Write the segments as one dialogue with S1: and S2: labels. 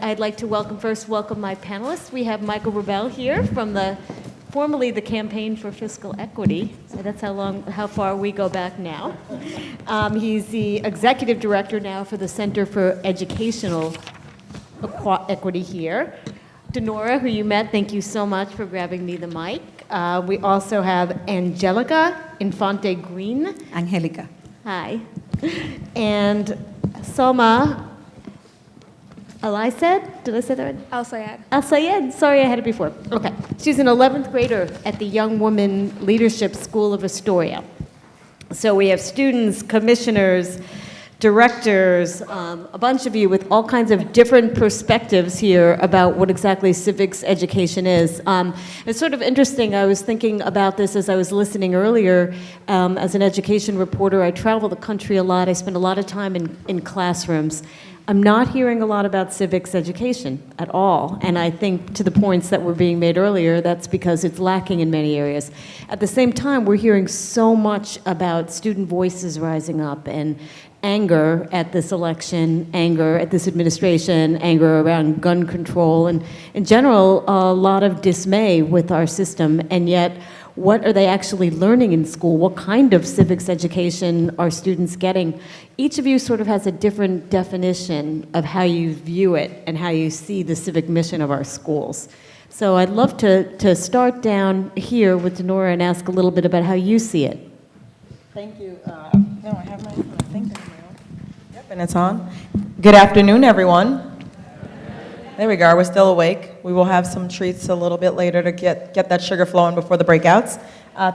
S1: I'd like to welcome my panelists. We have Michael Rebell here from formerly the Campaign for Fiscal Equity. So that's how far we go back now. He's the executive director now for the Center for Educational Equity here. DeNora, who you met, thank you so much for grabbing me the mic. We also have Angelica, Infante-Green.
S2: Angelica.
S1: Hi. And Soma Al-Sayed, did I say that right?
S3: Al-Sayed.
S1: Al-Sayed, sorry I had it before. Okay. She's an 11th grader at the Young Woman Leadership School of Astoria. So we have students, commissioners, directors, a bunch of you with all kinds of different perspectives here about what exactly civics education is. It's sort of interesting, I was thinking about this as I was listening earlier. As an education reporter, I travel the country a lot. I spend a lot of time in classrooms. I'm not hearing a lot about civics education at all, and I think to the points that were being made earlier, that's because it's lacking in many areas. At the same time, we're hearing so much about student voices rising up and anger at this election, anger at this administration, anger around gun control, and in general, a lot of dismay with our system, and yet, what are they actually learning in school? What kind of civics education are students getting? Each of you sort of has a different definition of how you view it and how you see the civic mission of our schools. So I'd love to start down here with DeNora and ask a little bit about how you see it.
S4: Thank you. No, I have my thing. Yep, and it's on. Good afternoon, everyone. There we go. We're still awake. We will have some treats a little bit later to get that sugar flowing before the breakouts.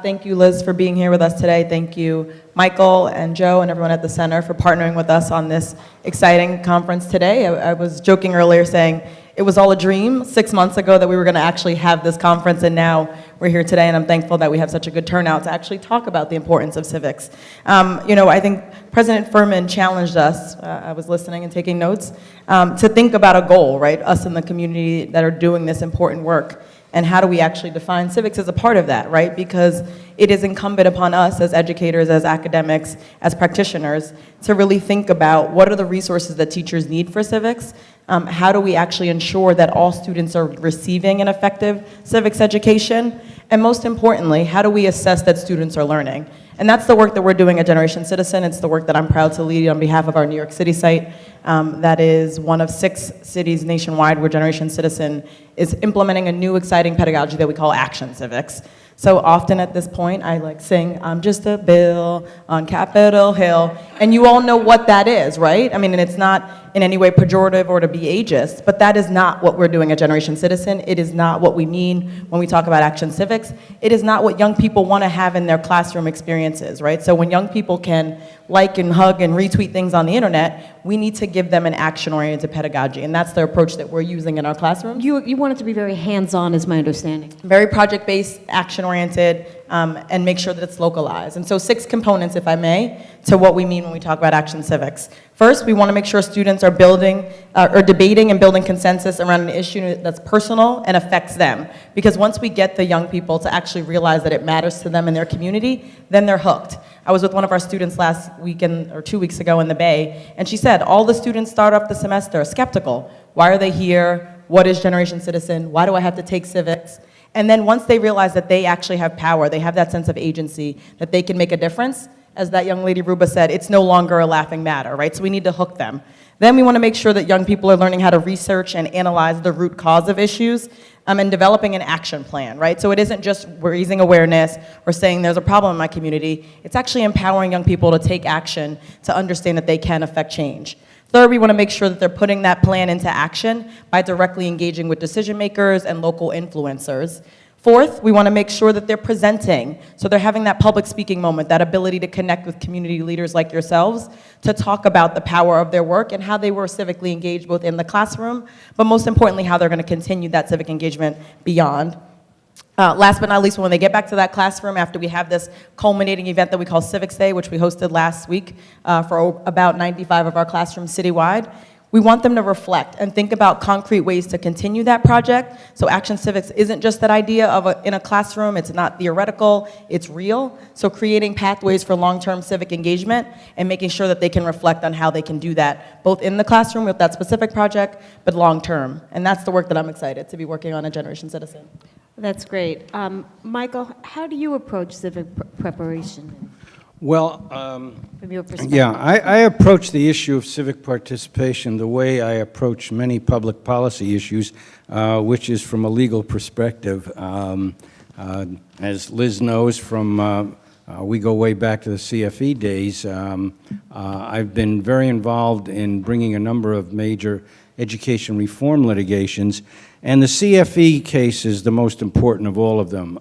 S4: Thank you, Liz, for being here with us today. Thank you, Michael and Joe and everyone at the center for partnering with us on this exciting conference today. I was joking earlier saying it was all a dream 6 months ago that we were going to actually have this conference, and now we're here today, and I'm thankful that we have such a good turnout to actually talk about the importance of civics. I think President Furman challenged us, I was listening and taking notes, to think about a goal, right? Us in the community that are doing this important work. And how do we actually define civics as a part of that, right? Because it is incumbent upon us as educators, as academics, as practitioners, to really think about what are the resources that teachers need for civics. How do we actually ensure that all students are receiving an effective civics education? And most importantly, how do we assess that students are learning? And that's the work that we're doing at Generation Citizen. It's the work that I'm proud to lead on behalf of our New York City site. That is one of 6 cities nationwide where Generation Citizen is implementing a new exciting pedagogy that we call action civics. So often at this point, I sing, I'm just a bill on Capitol Hill, and you all know what that is, right? I mean, and it's not in any way pejorative or to be ageist, but that is not what we're doing at Generation Citizen. It is not what we mean when we talk about action civics. It is not what young people want to have in their classroom experiences, right? So when young people can like and hug and retweet things on the internet, we need to give them an action-oriented pedagogy, and that's the approach that we're using in our classrooms.
S1: You want it to be very hands-on, is my understanding.
S4: Very project-based, action-oriented, and make sure that it's localized. And so 6 components, if I may, to what we mean when we talk about action civics. First, we want to make sure students are debating and building consensus around an issue that's personal and affects them. Because once we get the young people to actually realize that it matters to them and their community, then they're hooked. I was with one of our students last weekend, or 2 weeks ago in the Bay, and she said, all the students start off the semester skeptical. Why are they here? What is Generation Citizen? Why do I have to take civics? And then once they realize that they actually have power, they have that sense of agency, that they can make a difference, as that young lady Ruba said, it's no longer a laughing matter, right? So we need to hook them. Then we want to make sure that young people are learning how to research and analyze the root cause of issues, and developing an action plan, right? So it isn't just raising awareness or saying there's a problem in my community. It's actually empowering young people to take action to understand that they can affect change. Third, we want to make sure that they're putting that plan into action by directly engaging with decision makers and local influencers. Fourth, we want to make sure that they're presenting, so they're having that public speaking moment, that ability to connect with community leaders like yourselves to talk about the power of their work and how they were civically engaged both in the classroom, but most importantly, how they're going to continue that civic engagement beyond. Last but not least, when they get back to that classroom after we have this culminating event that we call Civics Day, which we hosted last week for about 95 of our classrooms citywide, We want them to reflect and think about concrete ways to continue that project. So Action Civics isn't just that idea of in a classroom, it's not theoretical, it's real. So creating pathways for long-term civic engagement and making sure that they can reflect on how they can do that, both in the classroom with that specific project, but long-term. And that's the work that I'm excited to be working on at Generation Citizen.
S1: That's great. Michael, how do you approach civic preparation
S2: Well,
S1: from your perspective?
S2: yeah, I approach the issue of civic participation the way I approach many public policy issues, which is from a legal perspective. As Liz knows from, we go way back to the CFE days, I've been very involved in bringing a number of major education reform litigations, and the CFE case is the most important of all of them.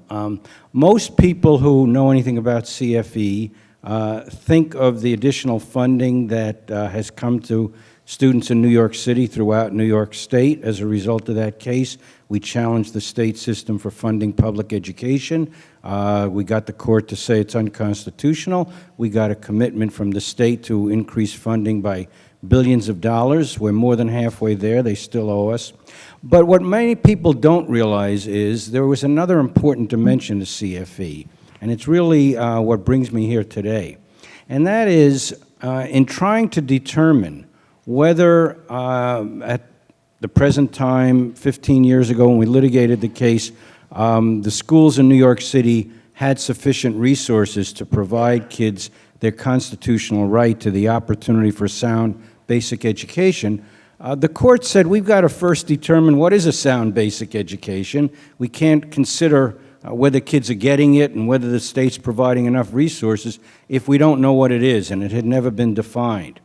S2: Most people who know anything about CFE think of the additional funding that has come to students in New York City throughout New York State as a result of that case. We challenged the state system for funding public education. We got the court to say it's unconstitutional. We got a commitment from the state to increase funding by billions of dollars. We're more than halfway there. They still owe us. But what many people don't realize is there was another important dimension to CFE, and it's really what brings me here today. And that is in trying to determine whether at the present time, 15 years ago when we litigated the case, the schools in New York City had sufficient resources to provide kids their constitutional right to the opportunity for sound basic education. The court said we've got to first determine what is a sound basic education. We can't consider whether kids are getting it and whether the state's providing enough resources if we don't know what it is, and it had never been defined.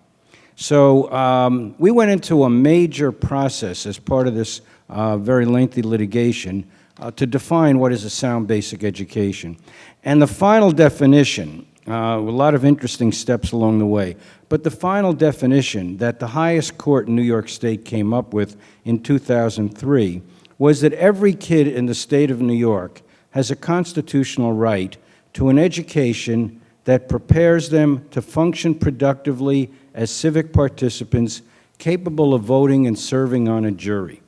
S2: So we went into a major process as part of this very lengthy litigation to define what is a sound basic education. And the final definition, a lot of interesting steps along the way, but the final definition that the highest court in New York State came up with in 2003 was that every kid in the state of New York has a constitutional right to an education that prepares them to function productively as civic participants capable of voting and serving on a jury.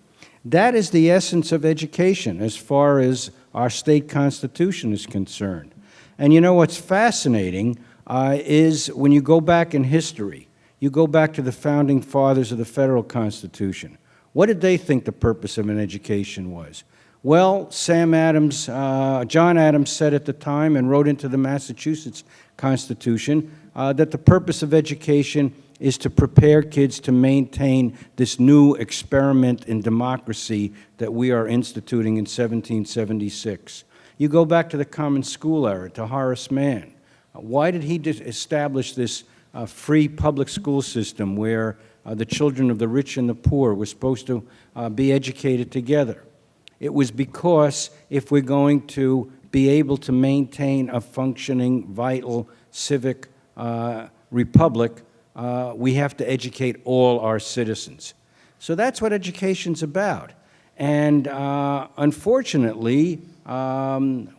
S2: That is the essence of education as far as our state constitution is concerned. And you know what's fascinating is when you go back in history, you go back to the founding fathers of the federal Constitution. What did they think the purpose of an education was? Well, John Adams said at the time and wrote into the Massachusetts Constitution that the purpose of education is to prepare kids to maintain this new experiment in democracy that we are instituting in 1776. You go back to the Common School era, to Horace Mann. Why did he establish this free public school system where the children of the rich and the poor were supposed to be educated together? It was because if we're going to be able to maintain a functioning, vital civic republic, we have to educate all our citizens. So that's what education's about. And unfortunately,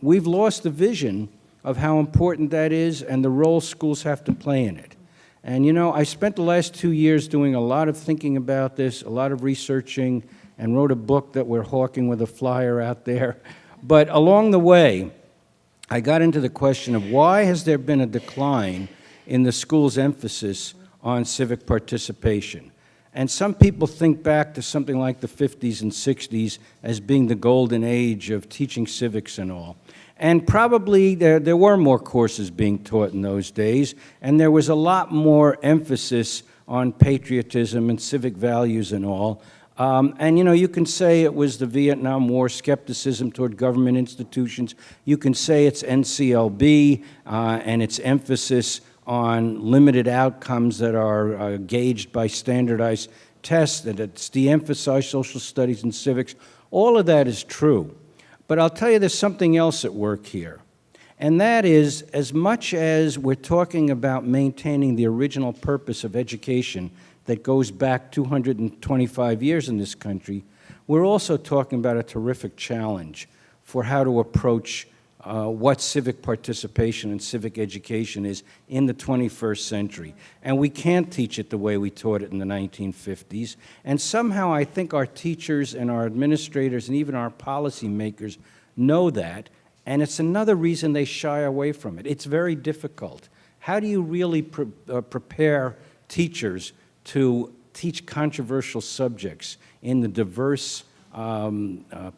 S2: we've lost the vision of how important that is and the role schools have to play in it. And you know, I spent the last 2 years doing a lot of thinking about this, a lot of researching, and wrote a book that we're hawking with a flyer out there. But along the way, I got into the question of why has there been a decline in the school's emphasis on civic participation? And some people think back to something like the 50s and 60s as being the golden age of teaching civics and all. And probably there were more courses being taught in those days, and there was a lot more emphasis on patriotism and civic values and all. And you know, you can say it was the Vietnam War skepticism toward government institutions. You can say it's NCLB and its emphasis on limited outcomes that are gauged by standardized tests, that it's de-emphasized social studies and civics. All of that is true. But I'll tell you there's something else at work here. And that is, as much as we're talking about maintaining the original purpose of education that goes back 225 years in this country, we're also talking about a terrific challenge for how to approach what civic participation and civic education is in the 21st century. And we can't teach it the way we taught it in the 1950s. And somehow I think our teachers and our administrators and even our policymakers know that, and it's another reason they shy away from it. It's very difficult. How do you really prepare teachers to teach controversial subjects in the diverse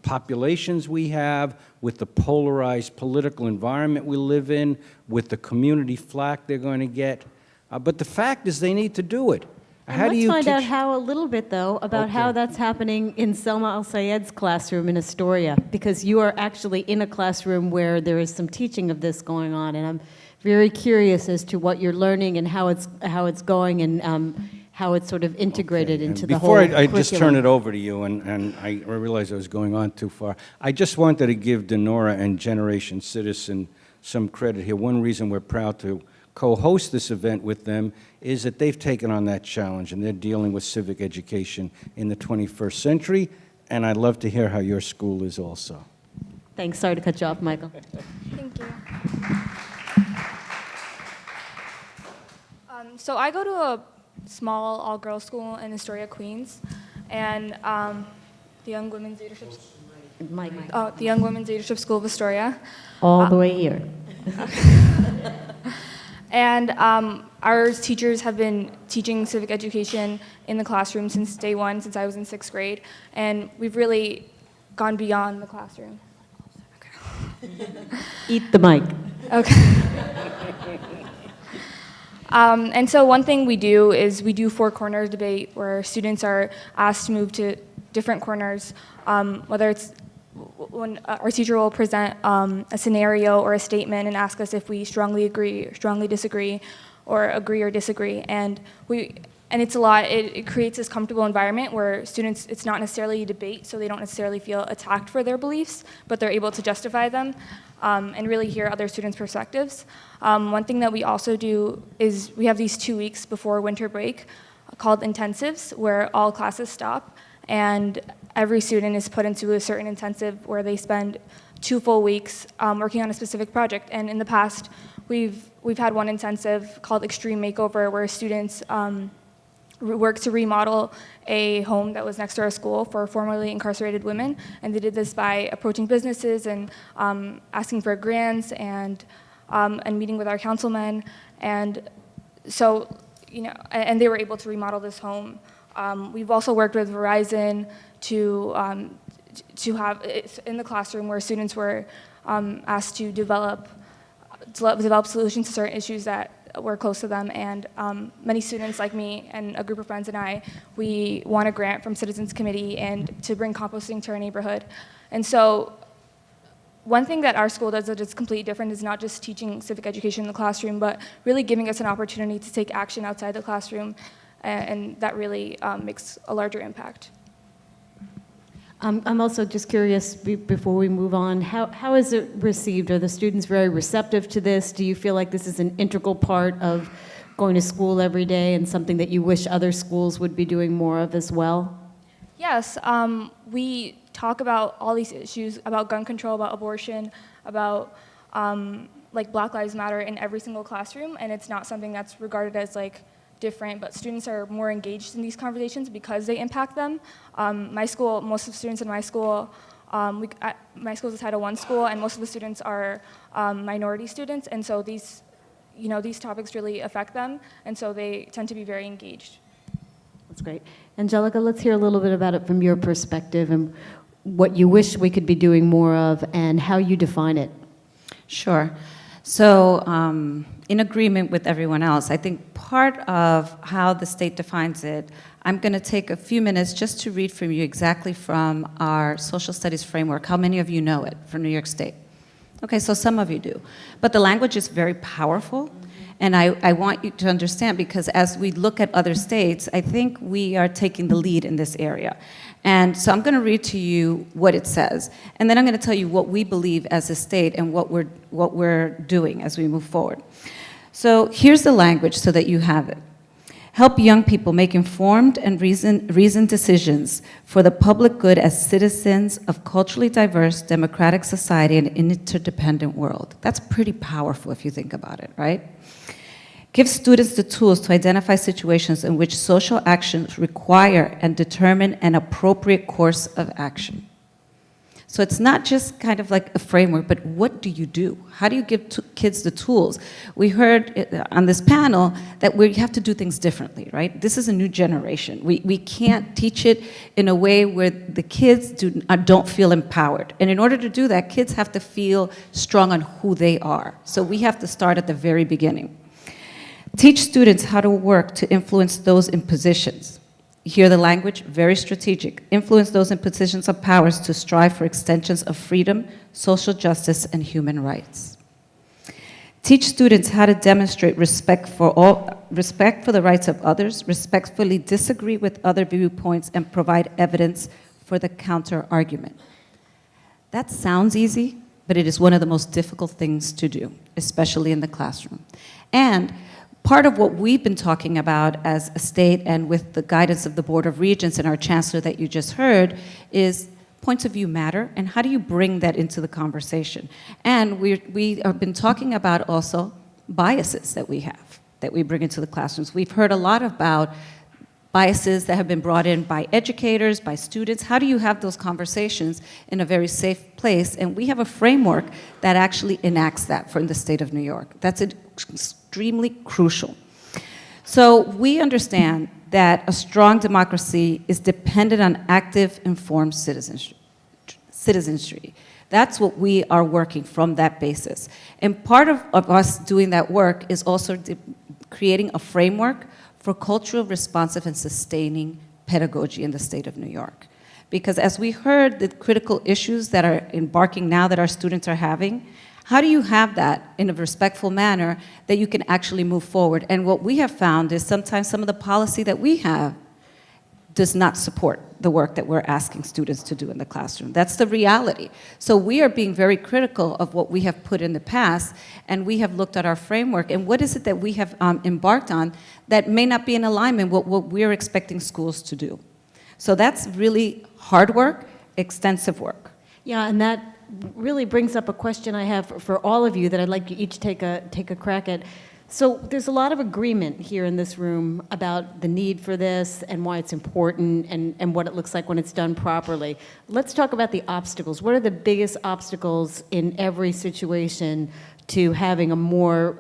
S2: populations we have, with the polarized political environment we live in, with the community flack they're going to get? But the fact is they need to do it.
S1: And let's find out how a little bit, though, about how that's happening in Selma Al-Sayed's classroom in Astoria, because you are actually in a classroom where there is some teaching of this going on, and I'm very curious as to what you're learning and how it's going, and how it's sort of integrated into the whole
S2: curriculum. Before I just turn it over to you, and I realized I was going on too far, I just wanted to give DeNora and Generation Citizen some credit here. One reason we're proud to co-host this event with them is that they've taken on that challenge, and they're dealing with civic education in the 21st century, and I'd love to hear how your school is also.
S1: Thanks. Sorry to cut you off, Michael.
S3: Thank you. So I go to a small all-girls school in Astoria, Queens, and the Young Women's Leadership. The Young Women's Leadership School of Astoria.
S1: All the way here.
S3: And our teachers have been teaching civic education in the classroom since day one, since I was in 6th grade, and we've really gone beyond the classroom. Okay.
S1: Eat the mic.
S3: Okay. And so one thing we do is we do four corners debate, where students are asked to move to different corners, whether it's when our teacher will present a scenario or a statement and ask us if we strongly agree or strongly disagree, or agree or disagree. And it's a lot. It creates this comfortable environment where students, it's not necessarily a debate, so they don't necessarily feel attacked for their beliefs, but they're able to justify them and really hear other students' perspectives. One thing that we also do is we have these 2 weeks before winter break called intensives, where all classes stop, and every student is put into a certain intensive where they spend 2 full weeks working on a specific project. And in the past, we've had one intensive called Extreme Makeover, where students worked to remodel a home that was next to our school for formerly incarcerated women, and they did this by approaching businesses and asking for grants and meeting with our councilmen, and so and they were able to remodel this home. We've also worked with Verizon to have it in the classroom where students were asked to develop solutions to certain issues that were close to them, and many students like me and a group of friends and I, we won a grant from Citizens Committee and to bring composting to our neighborhood. And so one thing that our school does that is completely different is not just teaching civic education in the classroom, but really giving us an opportunity to take action outside the classroom, and that really makes a larger impact.
S1: I'm also just curious, before we move on, how is it received? Are the students very receptive to this? Do you feel like this is an integral part of going to school every day and something that you wish other schools would be doing more of as well?
S3: Yes, we talk about all these issues, about gun control, about abortion, about like Black Lives Matter in every single classroom, and it's not something that's regarded as like different, but students are more engaged in these conversations because they impact them. My school, most of the students in my school, my school is a Title I school, and most of the students are minority students, and so these topics really affect them, and so they tend to be very engaged.
S1: That's great. Angelica, let's hear a little bit about it from your perspective and what you wish we could be doing more of and how you define it.
S5: Sure. So in agreement with everyone else, I think part of how the state defines it, I'm going to take a few minutes just to read from you exactly from our social studies framework. How many of you know it from New York State? Okay, so some of you do. But the language is very powerful, and I want you to understand, because as we look at other states, I think we are taking the lead in this area. And so I'm going to read to you what it says, and then I'm going to tell you what we believe as a state and what we're doing as we move forward. So here's the language so that you have it. Help young people make informed and reasoned decisions for the public good as citizens of culturally diverse, democratic society and interdependent world. That's pretty powerful if you think about it, right? Give students the tools to identify situations in which social actions require and determine an appropriate course of action. So it's not just kind of like a framework, but what do you do? How do you give kids the tools? We heard on this panel that we have to do things differently, right? This is a new generation. We can't teach it in a way where the kids don't feel empowered. And in order to do that, kids have to feel strong on who they are. So we have to start at the very beginning. Teach students how to work to influence those in positions. Hear the language, very strategic. Influence those in positions of powers to strive for extensions of freedom, social justice, and human rights. Teach students how to demonstrate respect for the rights of others, respectfully disagree with other viewpoints, and provide evidence for the counter-argument. That sounds easy, but it is one of the most difficult things to do, especially in the classroom. And part of what we've been talking about as a state and with the guidance of the Board of Regents and our chancellor that you just heard is points of view matter, and how do you bring that into the conversation? And we have been talking about also biases that we have, that we bring into the classrooms. We've heard a lot about biases that have been brought in by educators, by students. How do you have those conversations in a very safe place? And we have a framework that actually enacts that for the state of New York. That's extremely crucial. So we understand that a strong democracy is dependent on active, informed citizenry. That's what we are working from that basis. And part of us doing that work is also creating a framework for cultural, responsive, and sustaining pedagogy in the state of New York. Because as we heard the critical issues that are embarking now that our students are having, how do you have that in a respectful manner that you can actually move forward? And what we have found is sometimes some of the policy that we have does not support the work that we're asking students to do in the classroom. That's the reality. So we are being very critical of what we have put in the past, and we have looked at our framework, and what is it that we have embarked on that may not be in alignment with what we're expecting schools to do. So that's really hard work, extensive work.
S1: Yeah, and that really brings up a question I have for all of you that I'd like to each take a crack at. So there's a lot of agreement here in this room about the need for this and why it's important and what it looks like when it's done properly. Let's talk about the obstacles. What are the biggest obstacles in every situation to having a more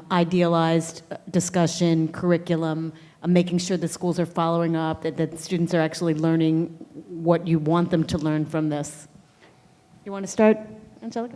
S1: idealized discussion, curriculum, making sure that schools are following up, that students are actually learning what you want them to learn from this? You want to start, Angelica?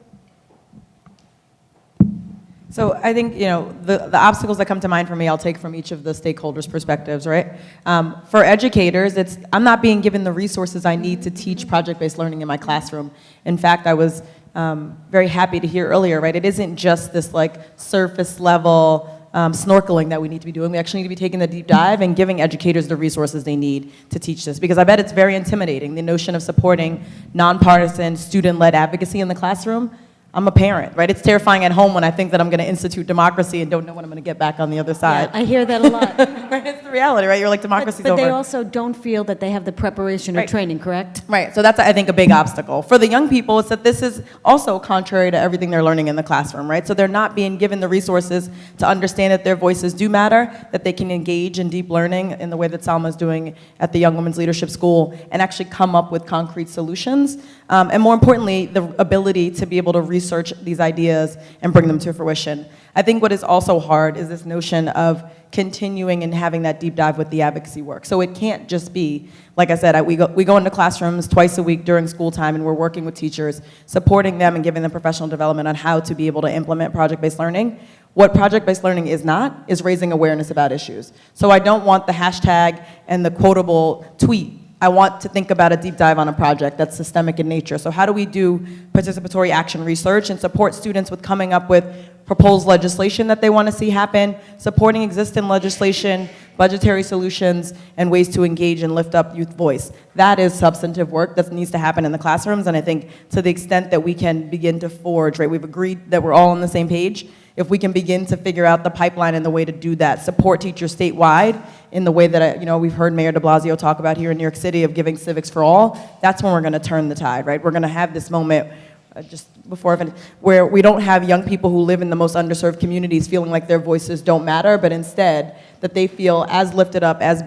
S4: So I think, the obstacles that come to mind for me, I'll take from each of the stakeholders' perspectives, right? For educators, I'm not being given the resources I need to teach project-based learning in my classroom. In fact, I was very happy to hear earlier, right? It isn't just this surface level snorkeling that we need to be doing. We actually need to be taking the deep dive and giving educators the resources they need to teach this, because I bet it's very intimidating, the notion of supporting nonpartisan, student-led advocacy in the classroom. I'm a parent, right? It's terrifying at home when I think that I'm going to institute democracy and don't know when I'm going to get back on the other side.
S1: Yeah, I hear that a lot.
S4: Right? It's the reality, right? You're like, democracy's over.
S1: But they also don't feel that they have the preparation or
S4: Right.
S1: training, correct?
S4: Right, so that's, I think, a big obstacle. For the young people, it's that this is also contrary to everything they're learning in the classroom, right? So they're not being given the resources to understand that their voices do matter, that they can engage in deep learning in the way that Salma's doing at the Young Women's Leadership School and actually come up with concrete solutions. And more importantly, the ability to be able to research these ideas and bring them to fruition. I think what is also hard is this notion of continuing and having that deep dive with the advocacy work. So it can't just be, like I said, we go into classrooms twice a week during school time, and we're working with teachers, supporting them and giving them professional development on how to be able to implement project-based learning. What project-based learning is not, is raising awareness about issues. So I don't want the hashtag and the quotable tweet. I want to think about a deep dive on a project that's systemic in nature. So how do we do participatory action research and support students with coming up with proposed legislation that they want to see happen, supporting existing legislation, budgetary solutions, and ways to engage and lift up youth voice. That is substantive work that needs to happen in the classrooms, and I think to the extent that we can begin to forge, right, we've agreed that we're all on the same page, if we can begin to figure out the pipeline and the way to do that, support teachers statewide in the way that, we've heard Mayor de Blasio talk about here in New York City of giving civics for all, that's when we're going to turn the tide, right? We're going to have this moment where we don't have young people who live in the most underserved communities feeling like their voices don't matter, but instead that they feel as lifted up, as,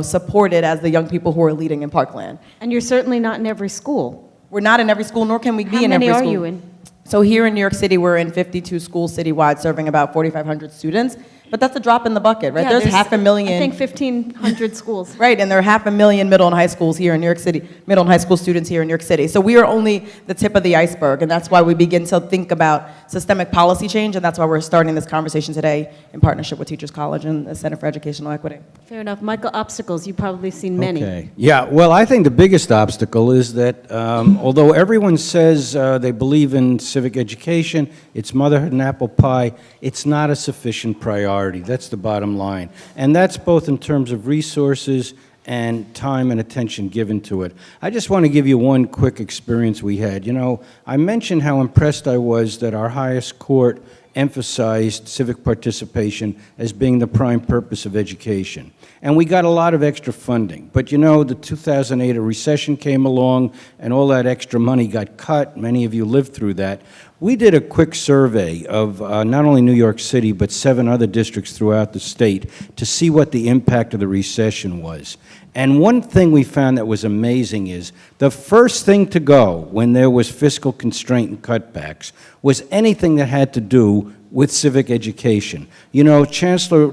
S4: supported as the young people who are leading in Parkland.
S1: And you're certainly not in every school.
S4: We're not in every school, nor can we be in every school.
S1: How many are you in?
S4: So here in New York City, we're in 52 schools citywide, serving about 4,500 students. But that's a drop in the bucket, right?
S1: Yeah,
S4: there's 500,000.
S1: I think 1,500 schools.
S4: Right, and there are 500,000 middle and high schools here in New York City, middle and high school students here in New York City. So we are only the tip of the iceberg, and that's why we begin to think about systemic policy change, and that's why we're starting this conversation today in partnership with Teachers College and the Center for Educational Equity.
S1: Fair enough. Michael, obstacles, you've probably seen many.
S2: Okay. Yeah, well, I think the biggest obstacle is that although everyone says they believe in civic education, it's motherhood and apple pie, it's not a sufficient priority. That's the bottom line. And that's both in terms of resources and time and attention given to it. I just want to give you one quick experience we had. I mentioned how impressed I was that our highest court emphasized civic participation as being the prime purpose of education. And we got a lot of extra funding. But the 2008 a recession came along and all that extra money got cut. Many of you lived through that. We did a quick survey of not only New York City, but 7 other districts throughout the state to see what the impact of the recession was. And one thing we found that was amazing is the first thing to go when there was fiscal constraint and cutbacks was anything that had to do with civic education. Chancellor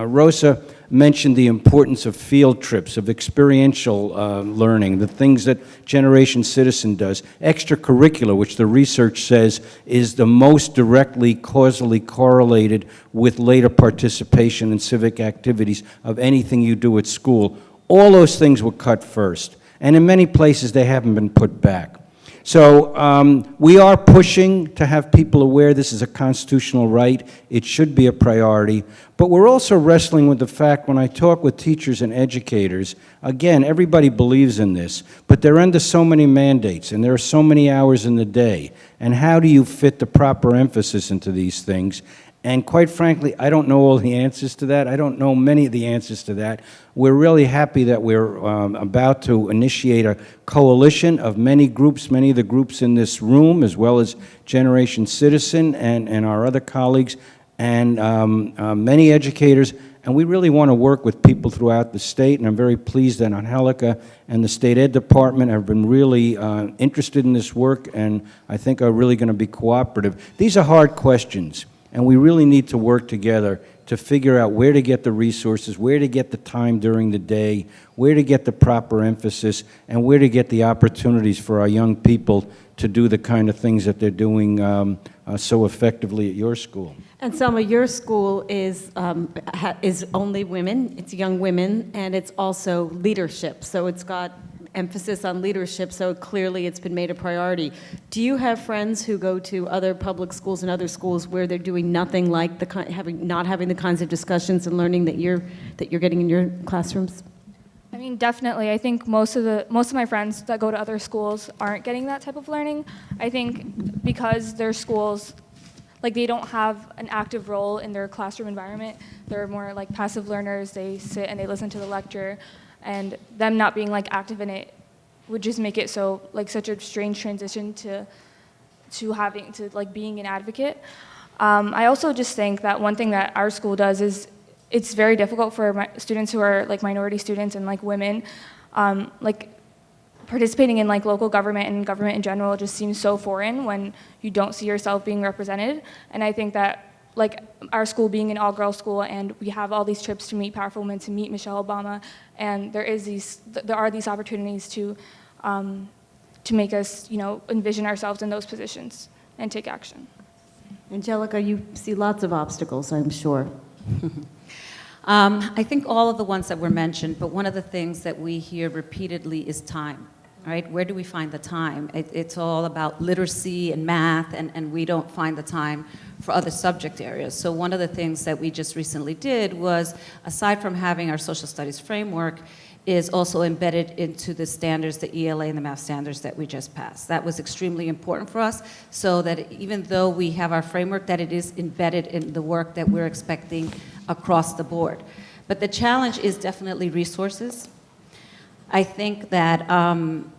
S2: Rosa mentioned the importance of field trips, of experiential learning, the things that Generation Citizen does, extracurricular, which the research says is the most directly causally correlated with later participation in civic activities of anything you do at school. All those things were cut first, and in many places they haven't been put back. So we are pushing to have people aware this is a constitutional right. It should be a priority. But we're also wrestling with the fact when I talk with teachers and educators, again, everybody believes in this, but they're under so many mandates and there are so many hours in the day. And how do you fit the proper emphasis into these things? And quite frankly, I don't know all the answers to that. I don't know many of the answers to that. We're really happy that we're about to initiate a coalition of many groups, many of the groups in this room, as well as Generation Citizen and our other colleagues, and many educators. And we really want to work with people throughout the state, and I'm very pleased that Angelica and the State Ed Department have been really interested in this work, and I think are really going to be cooperative. These are hard questions. And we really need to work together to figure out where to get the resources, where to get the time during the day, where to get the proper emphasis, and where to get the opportunities for our young people to do the kind of things that they're doing so effectively at your school.
S1: And Selma, your school is only women, it's young women, and it's also leadership. So it's got emphasis on leadership, so clearly it's been made a priority. Do you have friends who go to other public schools and other schools where they're doing nothing like not having the kinds of discussions and learning that you're getting in your classrooms?
S3: I mean, definitely. I think most of my friends that go to other schools aren't getting that type of learning. I think because their schools, they don't have an active role in their classroom environment. They're more like passive learners. They sit and they listen to the lecture. And them not being active in it would just make it so such a strange transition to being an advocate. I also just think that one thing that our school does is it's very difficult for students who are minority students and women, participating in local government and government in general just seems so foreign when you don't see yourself being represented. And I think that our school being an all-girls school, and we have all these trips to meet powerful women, to meet Michelle Obama, and there are these opportunities to make us, envision ourselves in those positions and take action.
S1: Angelica, you see lots of obstacles, I'm sure.
S5: I think all of the ones that were mentioned, but one of the things that we hear repeatedly is time. Right? Where do we find the time? It's all about literacy and math, and we don't find the time for other subject areas. So one of the things that we just recently did was, aside from having our social studies framework, is also embedded into the standards, the ELA and the math standards that we just passed. That was extremely important for us, so that even though we have our framework, that it is embedded in the work that we're expecting across the board. But the challenge is definitely resources. I think that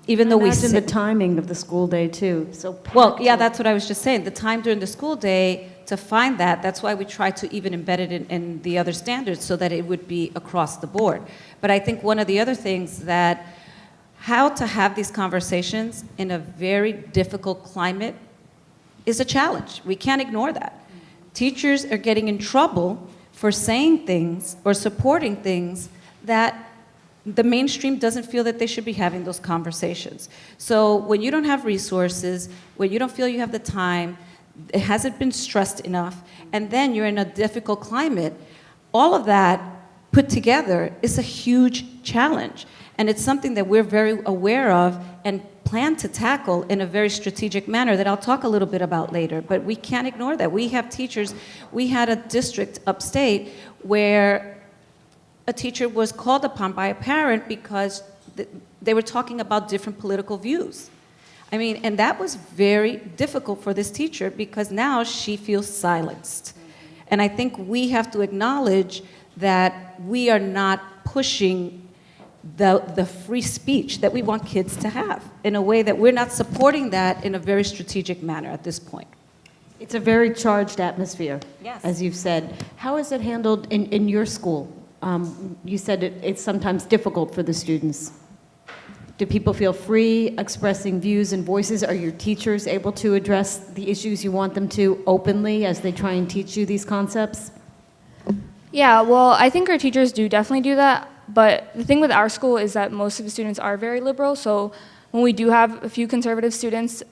S5: even though we
S1: Imagine the timing of the school day, too. So
S5: well,
S1: packed
S5: yeah,
S1: with-
S5: that's what I was just saying. The time during the school day to find that, that's why we try to even embed it in the other standards so that it would be across the board. But I think one of the other things that how to have these conversations in a very difficult climate is a challenge. We can't ignore that. Teachers are getting in trouble for saying things or supporting things that the mainstream doesn't feel that they should be having those conversations. So when you don't have resources, when you don't feel you have the time, it hasn't been stressed enough, and then you're in a difficult climate, all of that put together is a huge challenge. And it's something that we're very aware of and plan to tackle in a very strategic manner that I'll talk a little bit about later. But we can't ignore that. We have teachers, we had a district upstate where a teacher was called upon by a parent because they were talking about different political views. I mean, and that was very difficult for this teacher because now she feels silenced. And I think we have to acknowledge that we are not pushing the free speech that we want kids to have in a way that we're not supporting that in a very strategic manner at this point.
S1: It's a very charged atmosphere,
S5: Yes.
S1: as you've said. How is it handled in your school? You said it's sometimes difficult for the students. Do people feel free expressing views and voices? Are your teachers able to address the issues you want them to openly as they try and teach you these concepts?
S3: Yeah, well, I think our teachers do definitely do that. But the thing with our school is that most of the students are very liberal. So when we do have a few conservative students,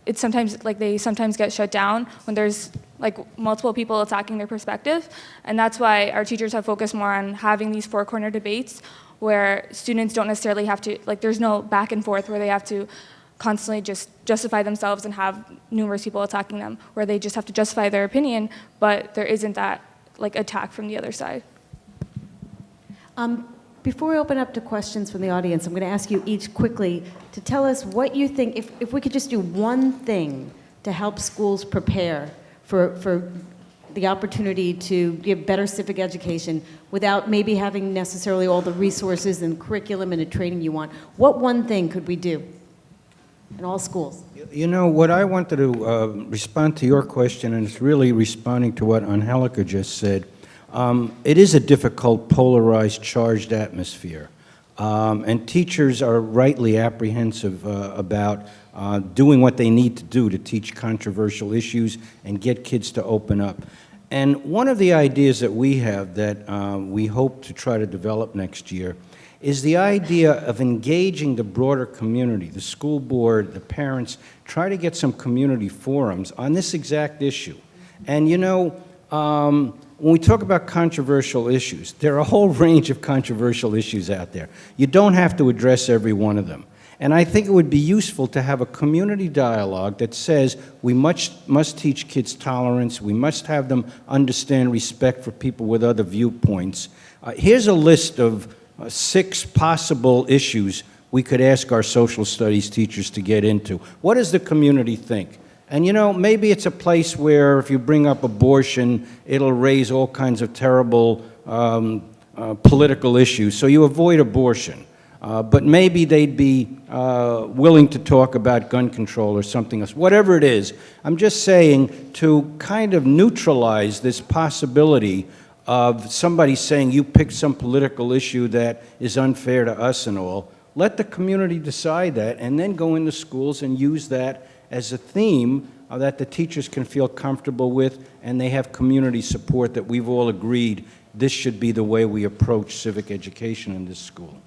S3: it's sometimes they sometimes get shut down when there's multiple people attacking their perspective. And that's why our teachers have focused more on having these four-corner debates where students don't necessarily have to, there's no back and forth where they have to constantly just justify themselves and have numerous people attacking them, where they just have to justify their opinion, but there isn't that attack from the other side.
S1: Before we open up to questions from the audience, I'm going to ask you each quickly to tell us what you think, if we could just do one thing to help schools prepare for the opportunity to give better civic education without maybe having necessarily all the resources and curriculum and the training you want, what one thing could we do in all schools?
S2: You know, what I wanted to respond to your question, and it's really responding to what Angelica just said. It is a difficult, polarized, charged atmosphere. And teachers are rightly apprehensive about doing what they need to do to teach controversial issues and get kids to open up. And one of the ideas that we have that we hope to try to develop next year is the idea of engaging the broader community, the school board, the parents, try to get some community forums on this exact issue. And you know, when we talk about controversial issues, there are a whole range of controversial issues out there. You don't have to address every one of them. And I think it would be useful to have a community dialogue that says we must teach kids tolerance, we must have them understand respect for people with other viewpoints. Here's a list of 6 possible issues we could ask our social studies teachers to get into. What does the community think? And you know, maybe it's a place where if you bring up abortion, it'll raise all kinds of terrible political issues, so you avoid abortion. But maybe they'd be willing to talk about gun control or something else. Whatever it is, I'm just saying to kind of neutralize this possibility of somebody saying you picked some political issue that is unfair to us and all. Let the community decide that and then go into schools and use that as a theme that the teachers can feel comfortable with, and they have community support that we've all agreed this should be the way we approach civic education in this school.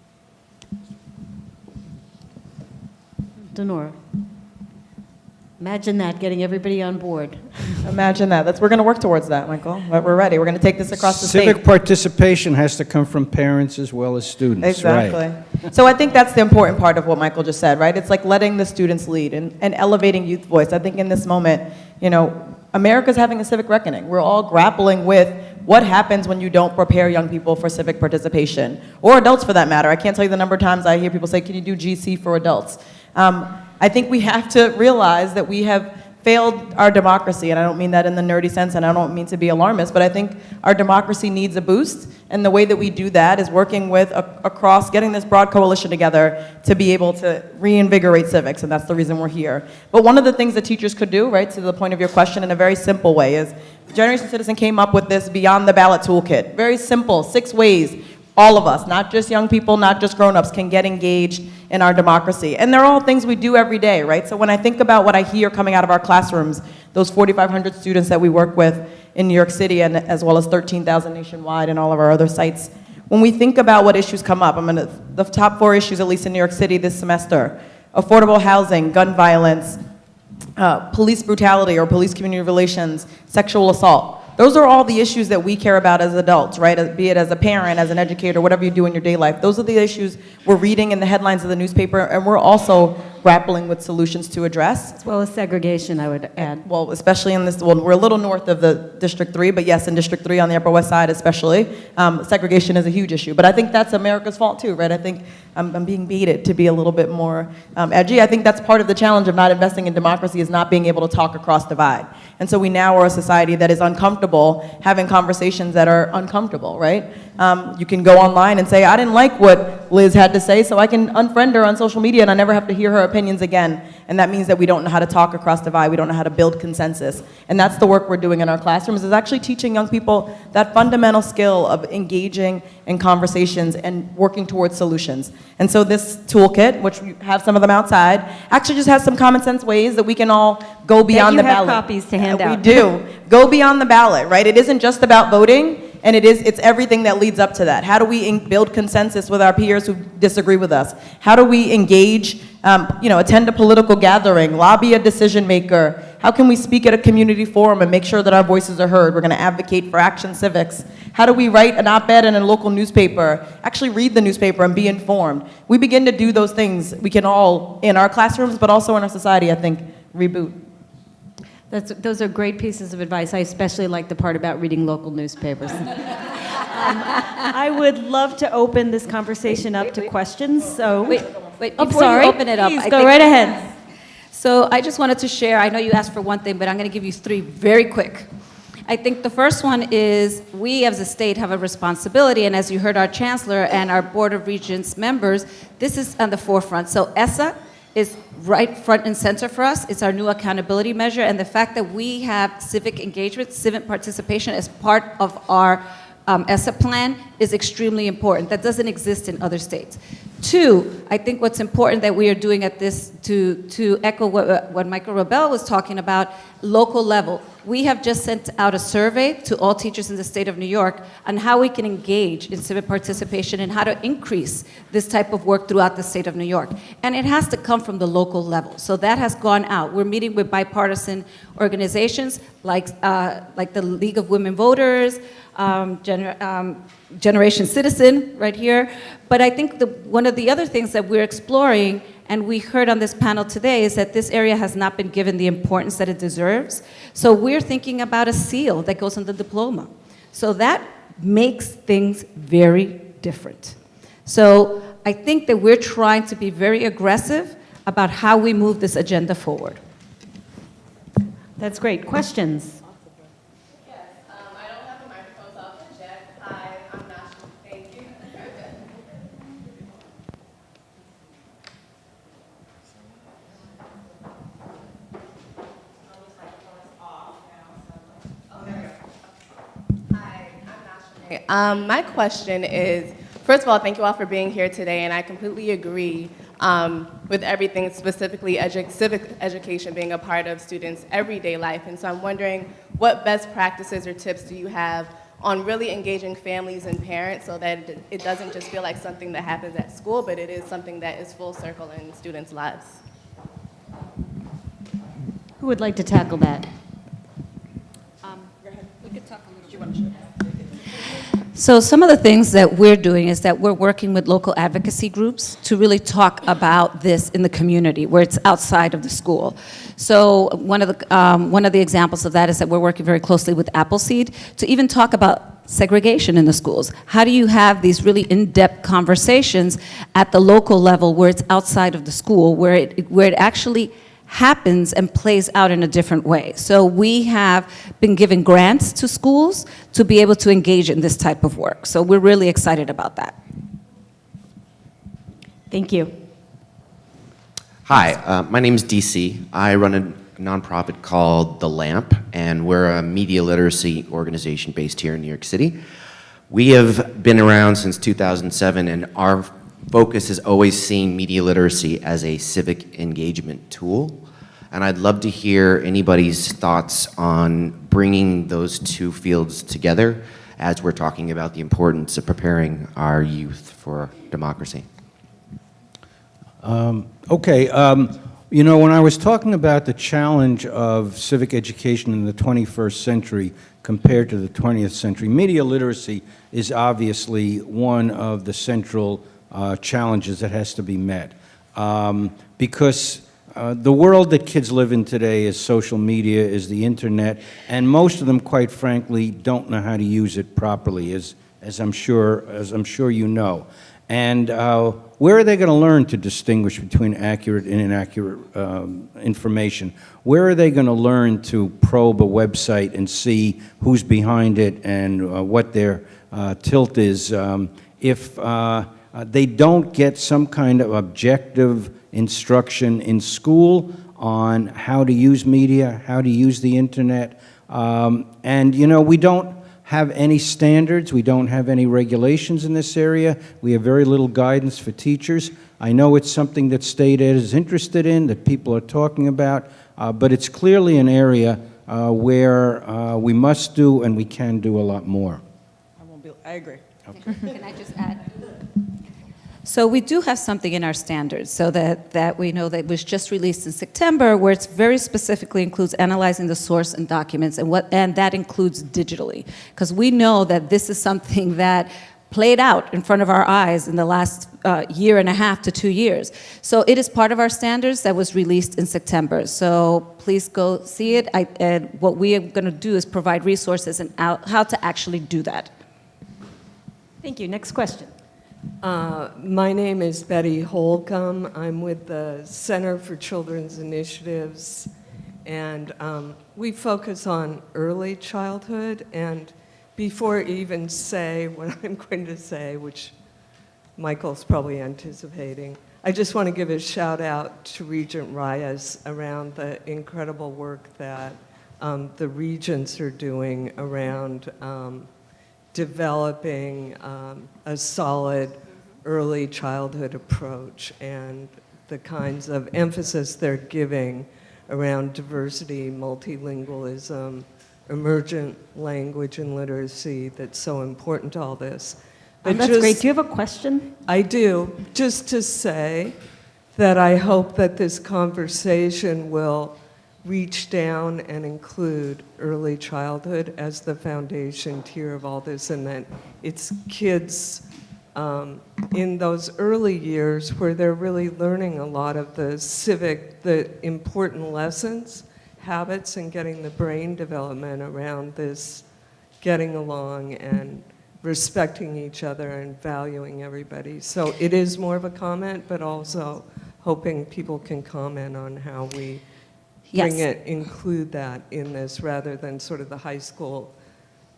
S1: DeNora, imagine that, getting everybody on board.
S4: Imagine that. We're going to work towards that, Michael. We're ready. We're going to take this across the state.
S2: Civic participation has to come from parents as well as students.
S4: Exactly.
S2: Right.
S4: So I think that's the important part of what Michael just said, right? It's like letting the students lead and elevating youth voice. I think in this moment, you know, America's having a civic reckoning. We're all grappling with what happens when you don't prepare young people for civic participation, or adults for that matter. I can't tell you the number of times I hear people say, can you do GC for adults? I think we have to realize that we have failed our democracy, and I don't mean that in the nerdy sense, and I don't mean to be alarmist, but I think our democracy needs a boost, and the way that we do that is working with across, getting this broad coalition together to be able to reinvigorate civics, and that's the reason we're here. But one of the things that teachers could do, right, to the point of your question in a very simple way, is Generation Citizen came up with this Beyond the Ballot toolkit. Very simple, 6 ways all of us, not just young people, not just grown-ups, can get engaged in our democracy. And they're all things we do every day, right? So when I think about what I hear coming out of our classrooms, those 4,500 students that we work with in New York City, and as well as 13,000 nationwide and all of our other sites, when we think about what issues come up, the top 4 issues, at least in New York City this semester: affordable housing, gun violence, police brutality or police community relations, sexual assault. Those are all the issues that we care about as adults, right? Be it as a parent, as an educator, whatever you do in your day life. Those are the issues we're reading in the headlines of the newspaper, and we're also grappling with solutions to address.
S1: As well as segregation, I would add.
S4: Well, especially in this, well, we're a little north of the District 3, but yes, in District 3 on the Upper West Side especially, segregation is a huge issue. But I think that's America's fault too, right? I think I'm being baited to be a little bit more edgy. I think that's part of the challenge of not investing in democracy, is not being able to talk across divide. And so we now are a society that is uncomfortable having conversations that are uncomfortable, right? You can go online and say, I didn't like what Liz had to say, so I can unfriend her on social media and I never have to hear her opinions again. And that means that we don't know how to talk across divide, we don't know how to build consensus. And that's the work we're doing in our classrooms, is actually teaching young people that fundamental skill of engaging in conversations and working towards solutions. And so this toolkit, which we have some of them outside, actually just has some common sense ways that we can all go beyond the ballot.
S1: You have copies to hand out.
S4: We do. Go beyond the ballot, right? It isn't just about voting, and it's everything that leads up to that. How do we build consensus with our peers who disagree with us? How do we engage, attend a political gathering, lobby a decision maker? How can we speak at a community forum and make sure that our voices are heard? We're going to advocate for action civics. How do we write an op-ed in a local newspaper, actually read the newspaper and be informed? We begin to do those things. We can all, in our classrooms, but also in our society, I think, reboot.
S1: Those are great pieces of advice. I especially like the part about reading local newspapers. I would love to open this conversation up to questions. So,
S5: Wait,
S1: I'm
S5: before
S1: sorry.
S5: you open it up,
S1: Please
S5: I
S1: go
S5: think-
S1: right ahead.
S5: So I just wanted to share, I know you asked for one thing, but I'm going to give you 3 very quick. I think the first one is we as a state have a responsibility, and as you heard our chancellor and our Board of Regents members, this is on the forefront. So ESSA is right front and center for us. It's our new accountability measure, and the fact that we have civic engagement, civic participation as part of our ESSA plan is extremely important. That doesn't exist in other states. 2, I think what's important that we are doing at this, to echo what Michael Rebell was talking about, local level. We have just sent out a survey to all teachers in the state of New York on how we can engage in civic participation and how to increase this type of work throughout the state of New York. And it has to come from the local level. So that has gone out. We're meeting with bipartisan organizations like the League of Women Voters, Generation Citizen right here. But I think one of the other things that we're exploring, and we heard on this panel today, is that this area has not been given the importance that it deserves. So we're thinking about a seal that goes on the diploma. So that makes things very different. So I think that we're trying to be very aggressive about how we move this agenda forward.
S1: That's great. Questions?
S6: I don't have a microphone, so I'll project. Hi, I'm National. Thank you. Hi, I'm National. My question is, first of all, thank you all for being here today, and I completely agree with everything, specifically civic education being a part of students' everyday life. And so I'm wondering, what best practices or tips do you have on really engaging families and parents so that it doesn't just feel like something that happens at school, but it is something that is full circle in students' lives?
S1: Who would like to tackle that?
S5: We could talk a little bit. So some of the things that we're doing is that we're working with local advocacy groups to really talk about this in the community where it's outside of the school. So one of the examples of that is that we're working very closely with Appleseed to even talk about segregation in the schools. How do you have these really in-depth conversations at the local level where it's outside of the school, where it actually happens and plays out in a different way? So we have been giving grants to schools to be able to engage in this type of work. So we're really excited about that.
S1: Thank you.
S7: Hi, my name is DC. I run a nonprofit called The Lamp, and we're a media literacy organization based here in New York City. We have been around since 2007, and our focus has always seen media literacy as a civic engagement tool. And I'd love to hear anybody's thoughts on bringing those two fields together as we're talking about the importance of preparing our youth for democracy.
S2: Okay, you know, when I was talking about the challenge of civic education in the 21st century compared to the 20th century, media literacy is obviously one of the central challenges that has to be met. Because the world that kids live in today is social media, is the internet, and most of them, quite frankly, don't know how to use it properly, as I'm sure you know. And where are they going to learn to distinguish between accurate and inaccurate information? Where are they going to learn to probe a website and see who's behind it and what their tilt is if they don't get some kind of objective instruction in school on how to use media, how to use the internet? And, you know, we don't have any standards, we don't have any regulations in this area, we have very little guidance for teachers. I know it's something that state ed is interested in, that people are talking about, but it's clearly an area where we must do and we can do a lot more.
S4: I agree.
S5: Can I just add? So we do have something in our standards, so that we know that was just released in September, where it's very specifically includes analyzing the source and documents, and that includes digitally, because we know that this is something that played out in front of our eyes in the last year and a half to 2 years. So it is part of our standards that was released in September. So please go see it. And what we are going to do is provide resources and how to actually do that.
S1: Thank you. Next question.
S8: My name is Betty Holcomb. I'm with the Center for Children's Initiatives, and we focus on early childhood. And before I even say what I'm going to say, which Michael's probably anticipating, I just want to give a shout out to Regent Reyes around the incredible work that the regents are doing around developing a solid early childhood approach and the kinds of emphasis they're giving around diversity, multilingualism, emergent language and literacy that's so important to all this. But
S1: That's great. Do you have a question?
S8: I do. Just to say that I hope that this conversation will reach down and include early childhood as the foundation tier of all this, and that it's kids in those early years where they're really learning a lot of the important lessons, habits, and getting the brain development around this getting along and respecting each other and valuing everybody. So it is more of a comment, but also hoping people can comment on how we include that in this rather than sort of the high school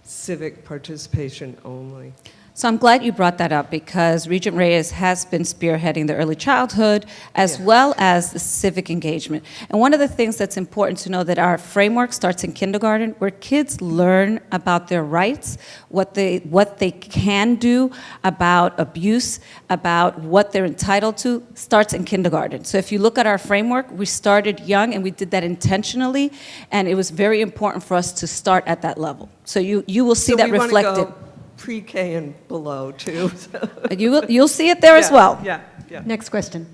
S8: civic participation only.
S5: So I'm glad you brought that up, because Regent Reyes has been spearheading the early childhood as well as the civic engagement. And one of the things that's important to know that our framework starts in kindergarten, where kids learn about their rights, what they can do about abuse, about what they're entitled to, starts in kindergarten. So if you look at our framework, we started young, and we did that intentionally, and it was very important for us to start at that level. So you will see that reflected.
S8: Pre-K and below, too. So.
S5: You'll see it there as well.
S8: Yeah.
S1: Next question.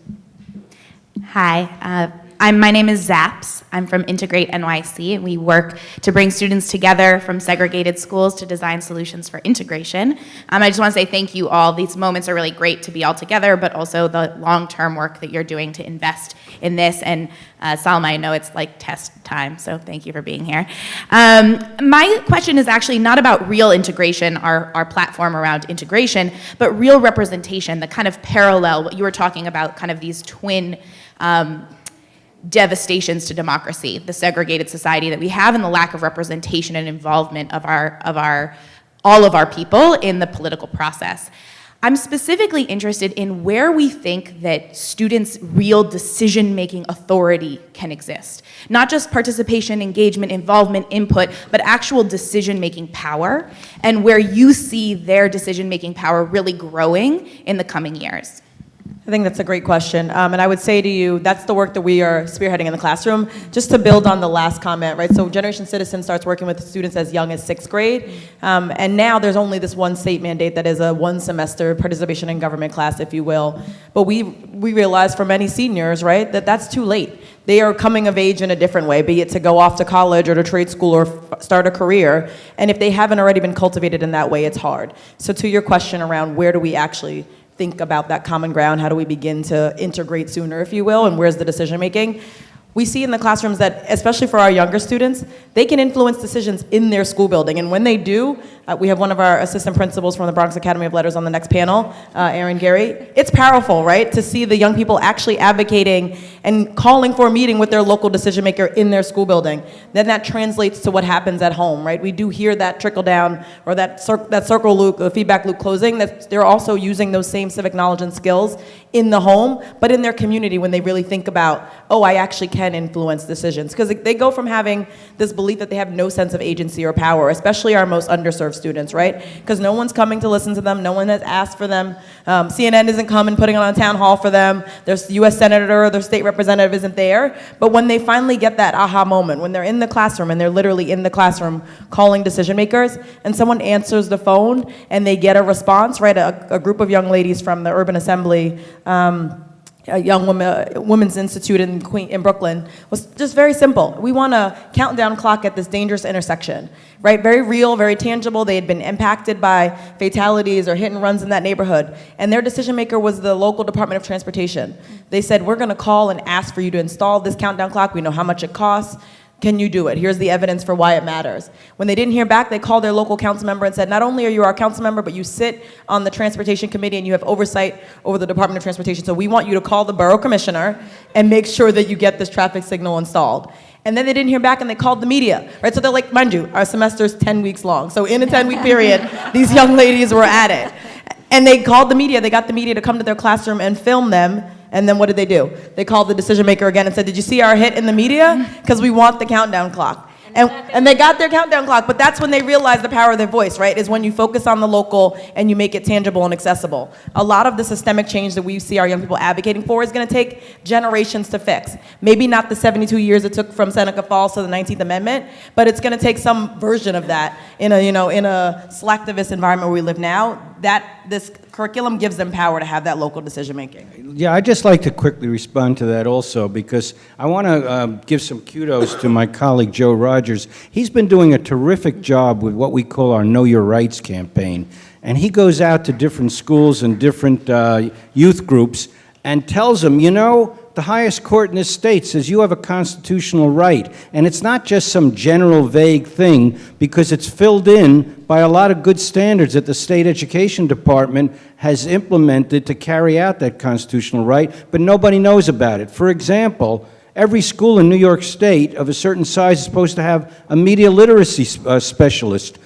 S9: Hi, My name is Zaps. I'm from Integrate NYC, and we work to bring students together from segregated schools to design solutions for integration. I just want to say thank you all. These moments are really great to be all together, but also the long-term work that you're doing to invest in this. And Salma, I know it's like test time, so thank you for being here. My question is actually not about real integration, our platform around integration, but real representation, the kind of parallel, what you were talking about, kind of these twin devastations to democracy, the segregated society that we have and the lack of representation and involvement of all of our people in the political process. I'm specifically interested in where we think that students' real decision-making authority can exist. Not just participation, engagement, involvement, input, but actual decision-making power, and where you see their decision-making power really growing in the coming years.
S4: I think that's a great question. And I would say to you, that's the work that we are spearheading in the classroom. Just to build on the last comment, right? So Generation Citizen starts working with students as young as 6th grade. And now there's only this one state mandate that is a 1-semester participation in government class, if you will. But we realize for many seniors, right, that that's too late. They are coming of age in a different way, be it to go off to college or to trade school or start a career. And if they haven't already been cultivated in that way, it's hard. So to your question around where do we actually think about that common ground, how do we begin to integrate sooner, if you will, and where's the decision making? We see in the classrooms that, especially for our younger students, they can influence decisions in their school building. And when they do, we have one of our assistant principals from the Bronx Academy of Letters on the next panel, Aaron Gary. It's powerful, right, to see the young people actually advocating and calling for a meeting with their local decision maker in their school building. Then that translates to what happens at home, right? We do hear that trickle down or that circle loop, the feedback loop closing, that they're also using those same civic knowledge and skills in the home, but in their community when they really think about, oh, I actually can influence decisions. Because they go from having this belief that they have no sense of agency or power, especially our most underserved students, right? Because no one's coming to listen to them, no one has asked for them. CNN isn't coming, putting on a town hall for them. Their U.S. senator or their state representative isn't there. But when they finally get that aha moment, when they're in the classroom and they're literally in the classroom calling decision makers, and someone answers the phone and they get a response, right? A group of young ladies from the Urban Assembly, a young women's institute in Brooklyn, was just very simple. We want a countdown clock at this dangerous intersection, right? Very real, very tangible. They had been impacted by fatalities or hit and runs in that neighborhood. And their decision maker was the local Department of Transportation. They said, we're gonna call and ask for you to install this countdown clock. We know how much it costs. Can you do it? Here's the evidence for why it matters. When they didn't hear back, they called their local council member and said, not only are you our council member, but you sit on the transportation committee and you have oversight over the Department of Transportation. So we want you to call the borough commissioner and make sure that you get this traffic signal installed. And then they didn't hear back and they called the media, right? So they're like, mind you, our semester's 10 weeks long. So in a 10-week period, these young ladies were at it. And they called the media, they got the media to come to their classroom and film them. And then what did they do? They called the decision maker again and said, did you see our hit in the media? Because we want the countdown clock. And they got their countdown clock, but that's when they realized the power of their voice, right? Is when you focus on the local and you make it tangible and accessible. A lot of the systemic change that we see our young people advocating for is gonna take generations to fix. Maybe not the 72 years it took from Seneca Falls to the 19th Amendment, but it's gonna take some version of that in a, in a selectivist environment where we live now. This curriculum gives them power to have that local decision making.
S2: Yeah, I'd just like to quickly respond to that also, because I want to give some kudos to my colleague Joe Rogers. He's been doing a terrific job with what we call our Know Your Rights campaign. And he goes out to different schools and different youth groups and tells them, you know, the highest court in this state says you have a constitutional right. And it's not just some general vague thing, because it's filled in by a lot of good standards that the state education department has implemented to carry out that constitutional right, but nobody knows about it. For example, every school in New York State of a certain size is supposed to have a media literacy specialist,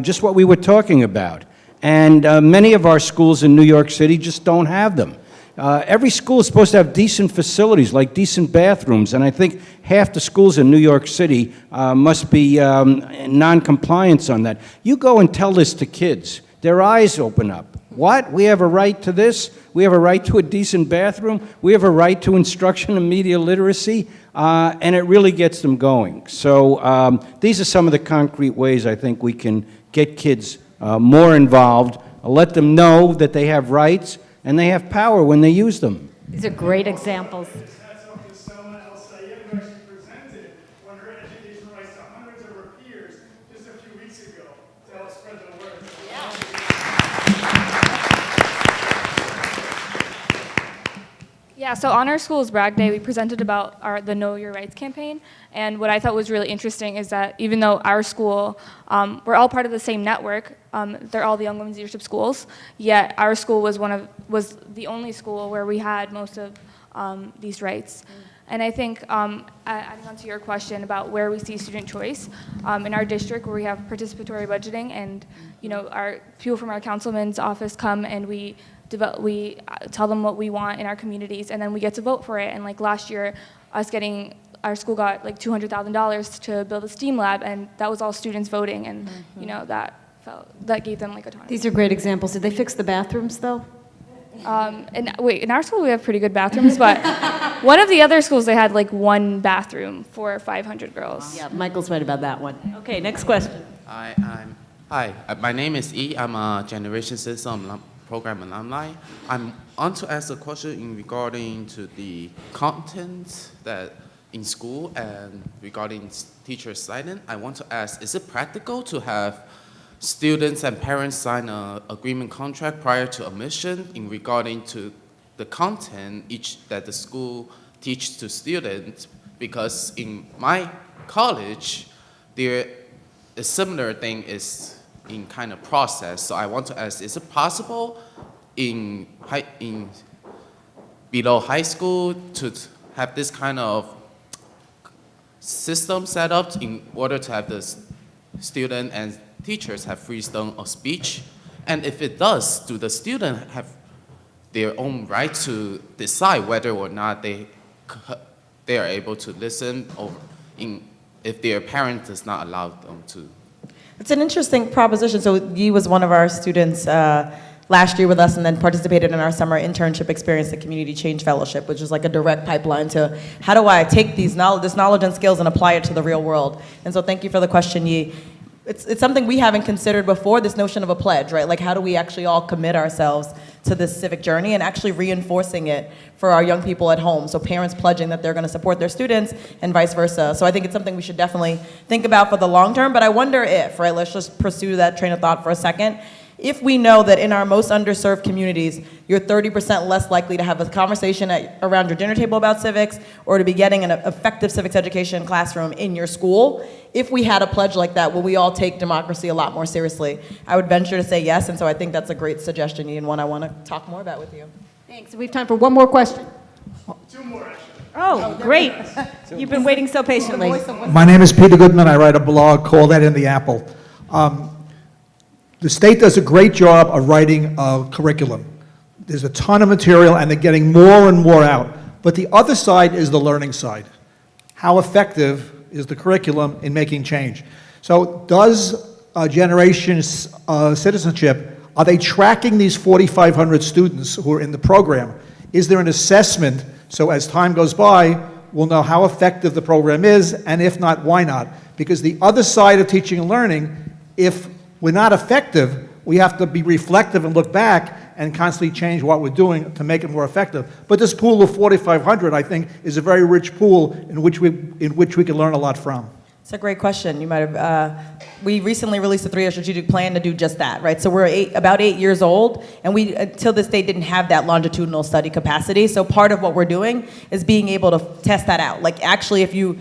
S2: just what we were talking about. And many of our schools in New York City just don't have them. Every school is supposed to have decent facilities, like decent bathrooms, and I think half the schools in New York City must be non-compliance on that. You go and tell this to kids, their eyes open up. What? We have a right to this? We have a right to a decent bathroom? We have a right to instruction and media literacy? And it really gets them going. So these are some of the concrete ways I think we can get kids more involved, let them know that they have rights, and they have power when they use them.
S1: These are great examples.
S3: Yeah, so on our school's brag day, we presented about the Know Your Rights campaign, and what I thought was really interesting is that even though our school, we're all part of the same network, they're all the Young Women's Leadership Schools, yet our school was the only school where we had most of these rights. And I think, adding on to your question about where we see student choice, in our district where we have participatory budgeting, and our people from our councilman's office come and we tell them what we want in our communities, and then we get to vote for it. And like last year, our school got like $200,000 to build a STEAM lab, and that was all students voting, and that gave them like autonomy.
S1: These are great examples. Did they fix the bathrooms, though?
S3: In our school we have pretty good bathrooms, but one of the other schools they had like one bathroom for 500 girls.
S1: Yeah, Michael's right about that one. Okay, next question.
S10: Hi, my name is E. I'm a Generation System Program alumni. I'm on to ask a question in regarding to the content that in school and regarding teacher silence. I want to ask, is it practical to have students and parents sign an agreement contract prior to admission in regarding to the content that the school teaches to students? Because in my college, there a similar thing is in kind of process. So I want to ask, is it possible in below high school to have this kind of system set up in order to have the student and teachers have freedom of speech? And if it does, do the student have their own right to decide whether or not they are able to listen, or if their parent does not allow them to?
S4: It's an interesting proposition. So Yi was one of our students last year with us, and then participated in our summer internship experience, the Community Change Fellowship, which is like a direct pipeline to how do I take this knowledge and skills and apply it to the real world. And so thank you for the question, Yi. It's something we haven't considered before, this notion of a pledge, right? Like, how do we actually all commit ourselves to this civic journey, and actually reinforcing it for our young people at home? So parents pledging that they're going to support their students and vice versa. So I think it's something we should definitely think about for the long term. But I wonder if, right, let's just pursue that train of thought for a second. If we know that in our most underserved communities, you're 30% less likely to have a conversation around your dinner table about civics, or to be getting an effective civics education classroom in your school, if we had a pledge like that, will we all take democracy a lot more seriously? I would venture to say yes, and so I think that's a great suggestion, and one I want to talk more about with you.
S1: Thanks. We have time for one more question.
S11: Two more, actually.
S1: Oh, great. You've been waiting so patiently.
S11: My name is Peter Goodman. I write a blog called That in the Apple. The state does a great job of writing a curriculum. There's a ton of material, and they're getting more and more out. But the other side is the learning side. How effective is the curriculum in making change? So does Generation Citizenship, are they tracking these 4,500 students who are in the program? Is there an assessment so as time goes by, we'll know how effective the program is, and if not, why not? Because the other side of teaching and learning, if we're not effective, we have to be reflective and look back and constantly change what we're doing to make it more effective. But this pool of 4,500, I think, is a very rich pool in which we can learn a lot from.
S4: It's a great question. You might have. We recently released a 3-year strategic plan to do just that, right? So we're about 8 years old, and we, until this day, didn't have that longitudinal study capacity. So part of what we're doing is being able to test that out. Like, actually, if you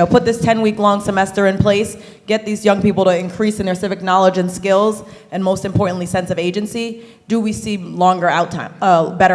S4: put this 10-week-long semester in place, get these young people to increase in their civic knowledge and skills, and most importantly, sense of agency, do we see better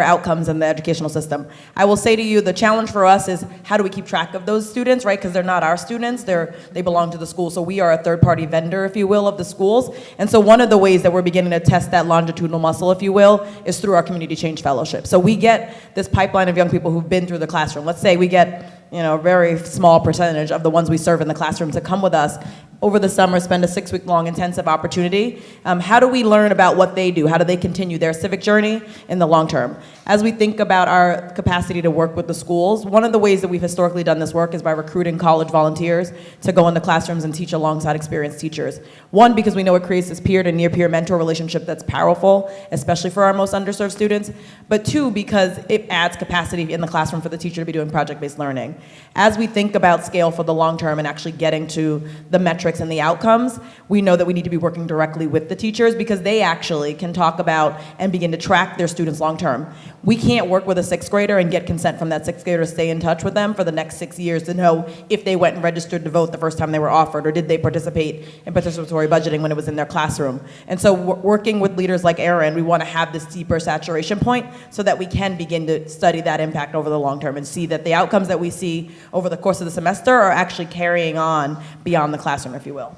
S4: outcomes in the educational system? I will say to you, the challenge for us is how do we keep track of those students, right? Because they're not our students, they belong to the school. So we are a third-party vendor, if you will, of the schools. And so one of the ways that we're beginning to test that longitudinal muscle, if you will, is through our Community Change Fellowship. So we get this pipeline of young people who've been through the classroom. Let's say we get a very small percentage of the ones we serve in the classroom to come with us over the summer, spend a 6-week-long intensive opportunity. How do we learn about what they do? How do they continue their civic journey in the long term? As we think about our capacity to work with the schools, one of the ways that we've historically done this work is by recruiting college volunteers to go into classrooms and teach alongside experienced teachers. One, because we know it creates this peer to near-peer mentor relationship that's powerful, especially for our most underserved students. But two, because it adds capacity in the classroom for the teacher to be doing project-based learning. As we think about scale for the long term and actually getting to the metrics and the outcomes, we know that we need to be working directly with the teachers, because they actually can talk about and begin to track their students long term. We can't work with a sixth grader and get consent from that sixth grader to stay in touch with them for the next 6 years to know if they went and registered to vote the first time they were offered, or did they participate in participatory budgeting when it was in their classroom. And so working with leaders like Erin, we want to have this deeper saturation point so that we can begin to study that impact over the long term and see that the outcomes that we see over the course of the semester are actually carrying on beyond the classroom, if you will.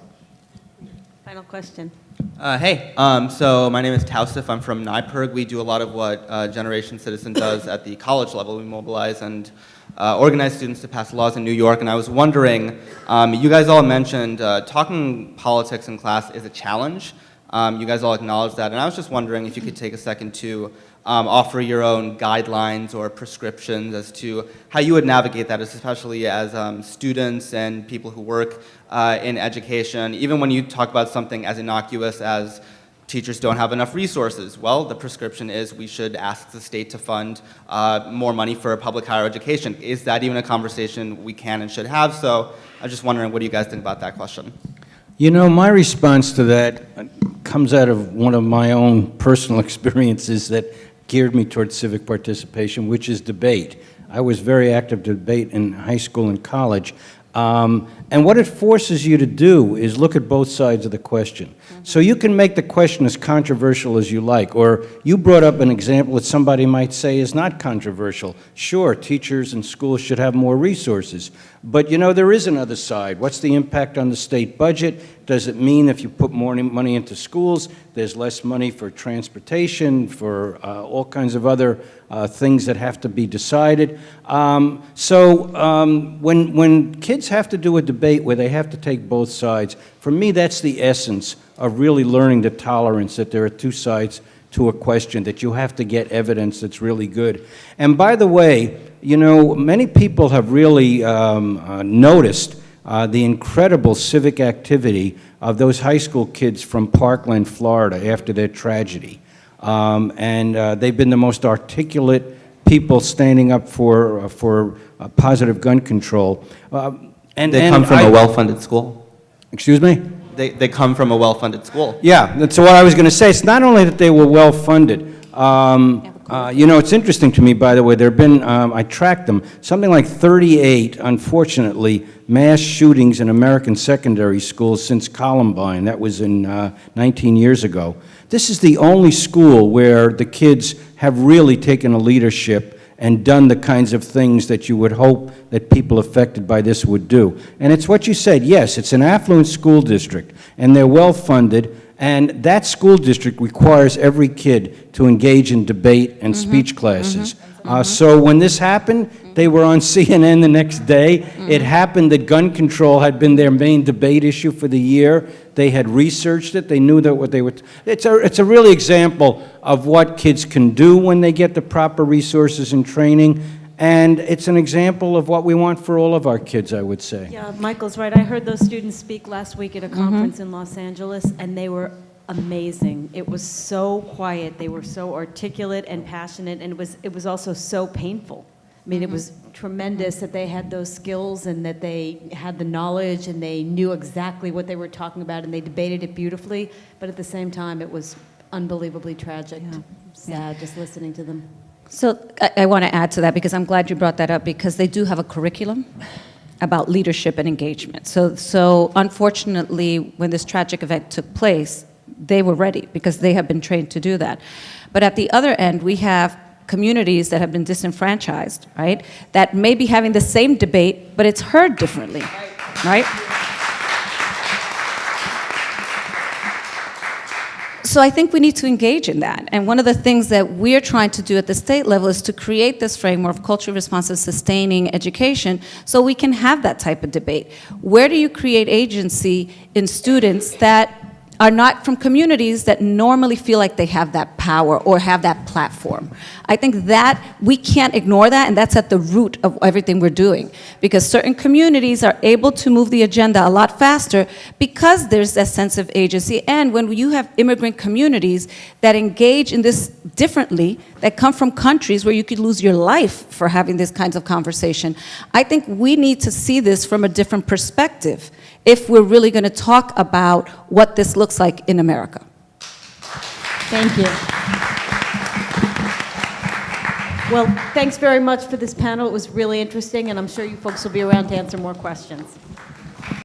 S1: Final question.
S12: So my name is Taos. I'm from NIPERG. We do a lot of what Generation Citizen does at the college level. We mobilize and organize students to pass laws in New York. And I was wondering, you guys all mentioned talking politics in class is a challenge. You guys all acknowledged that. And I was just wondering if you could take a second to offer your own guidelines or prescriptions as to how you would navigate that, especially as students and people who work in education. Even when you talk about something as innocuous as teachers don't have enough resources, well, the prescription is we should ask the state to fund more money for public higher education. Is that even a conversation we can and should have? So I'm just wondering, what do you guys think about that question?
S2: You know, my response to that comes out of one of my own personal experiences that geared me towards civic participation, which is debate. I was very active in debate in high school and college. And what it forces you to do is look at both sides of the question. So you can make the question as controversial as you like, or you brought up an example that somebody might say is not controversial. Sure, teachers and schools should have more resources, but you know, there is another side. What's the impact on the state budget? Does it mean if you put more money into schools, there's less money for transportation, for all kinds of other things that have to be decided? When kids have to do a debate where they have to take both sides, for me that's the essence of really learning the tolerance that there are two sides to a question, that you have to get evidence that's really good. And by the way, you know, many people have really noticed the incredible civic activity of those high school kids from Parkland, Florida, after their tragedy. They've been the most articulate people standing up for positive gun control.
S12: They come from a well-funded school?
S2: Excuse me?
S12: They come from a well-funded school.
S2: Yeah, that's what I was going to say. It's not only that they were well-funded. You know, it's interesting to me, by the way, there have been, I tracked them, something like 38, unfortunately, mass shootings in American secondary schools since Columbine. That was in 19 years ago. This is the only school where the kids have really taken a leadership and done the kinds of things that you would hope that people affected by this would do. And it's what you said, yes, it's an affluent school district, and they're well-funded, and that school district requires every kid to engage in debate and speech classes. So when this happened, they were on CNN the next day. It happened that gun control had been their main debate issue for the year. They had researched it. They knew that what they were... It's a real example of what kids can do when they get the proper resources and training. And it's an example of what we want for all of our kids, I would say.
S1: Yeah, Michael's right. I heard those students speak last week at a conference in Los Angeles, and they were amazing. It was so quiet. They were so articulate and passionate, and it was also so painful. I mean, it was tremendous that they had those skills and that they had the knowledge and they knew exactly what they were talking about and they debated it beautifully, but at the same time, it was unbelievably tragic. Sad just listening to them.
S5: So I want to add to that because I'm glad you brought that up because they do have a curriculum about leadership and engagement. So unfortunately, when this tragic event took place, they were ready because they have been trained to do that. But at the other end, we have communities that have been disenfranchised, right? That may be having the same debate, but it's heard differently, right? So I think we need to engage in that. And one of the things that we're trying to do at the state level is to create this framework of culturally responsive, sustaining education so we can have that type of debate. Where do you create agency in students that are not from communities that normally feel like they have that power or have that platform? I think that we can't ignore that, and that's at the root of everything we're doing. Because certain communities are able to move the agenda a lot faster because there's that sense of agency. And when you have immigrant communities that engage in this differently, that come from countries where you could lose your life for having these kinds of conversation, I think we need to see this from a different perspective if we're really going to talk about what this looks like in America.
S1: Thank you. Well, thanks very much for this panel. It was really interesting, and I'm sure you folks will be around to answer more questions.